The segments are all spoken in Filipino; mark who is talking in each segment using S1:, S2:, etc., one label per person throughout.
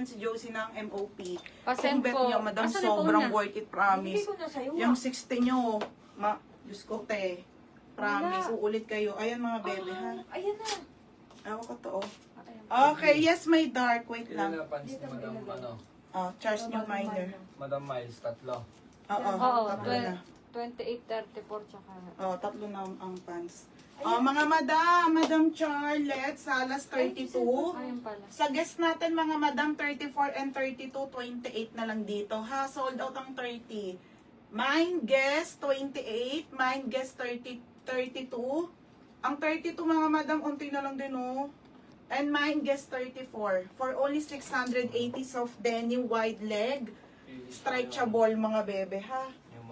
S1: yan si Josie ng MOP.
S2: Pasend
S1: Kung bet
S2: po.
S1: nyo, madam,
S2: Asan yung
S1: sobrang
S2: phone niya?
S1: worth it, promise.
S3: Hindi ko na sa'yo.
S1: Yung 60 nyo, Diyos ko, te. Promise, uulit kayo. Ayan mga bebe, ha?
S3: Ayan na.
S1: Ako ko to, oh. Okay, yes, may dark. Wait
S4: Ilan
S1: lang.
S4: na pants ni Madam, ano?
S1: Oh, charge nyo minor.
S4: Madam Miles, tatlo.
S1: Oo,
S2: Oo,
S1: tatlo na.
S2: 28.34 tsaka.
S1: Oh, tatlo na ang pants. Oh, mga Madam Charlotte, Salas 32.
S2: Ayun pala.
S1: Sa guest natin mga Madam 34 and 32, 28 na lang dito. Ha, sold out ang 30. Mine guest 28, mine guest 32. Ang 32 mga Madam, unti na lang din oh. And mine guest 34. For only 680 soft denim wide leg. Stretchable mga bebe ha.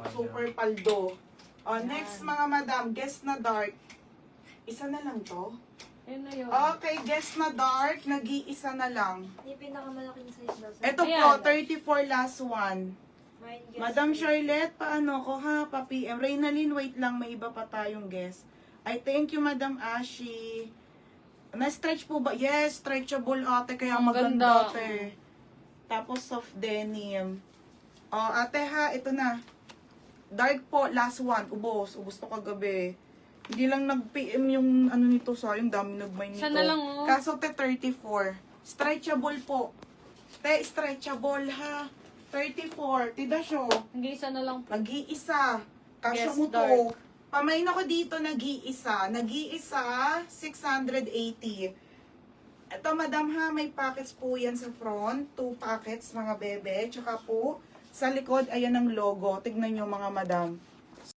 S1: Super paldo. Oh, next mga Madam, guest na dark. Isa na lang to.
S2: Ayun na yun.
S1: Okay, guess na dark, nag-iisa na lang.
S3: Yung pinakamalaking size daw.
S1: Ito po,
S2: Ayan.
S1: 34 last one.
S3: Mine guess.
S1: Madam Charlotte, paano ko ha? Pa-PM. Reynalyn, wait lang, may iba pa tayong guess. I thank you, Madam Ashi. Na-stretch po ba? Yes, stretchable ate, kaya
S2: Ang
S1: maganda
S2: ganda.
S1: ate. Tapos soft denim. Oh, ate ha, ito na. Dark po, last one. Ubos to kagabi. Hindi lang nag-PM yung ano nito, sayang dami nagmay nito.
S2: Isa na lang, oh.
S1: Kaso te 34. Stretchable po. Te, stretchable ha. 34. Tida siyo.
S2: Nag-iisa na lang po.
S1: Nag-iisa. Kasya
S2: Yes,
S1: mo to.
S2: dark.
S1: Pamain ako dito, nag-iisa. Nag-iisa, 680. Ito, madam ha, may packets po yan sa front. 2 packets, mga bebe. Tsaka po, sa likod, ayan ang logo. Tignan nyo, mga madam.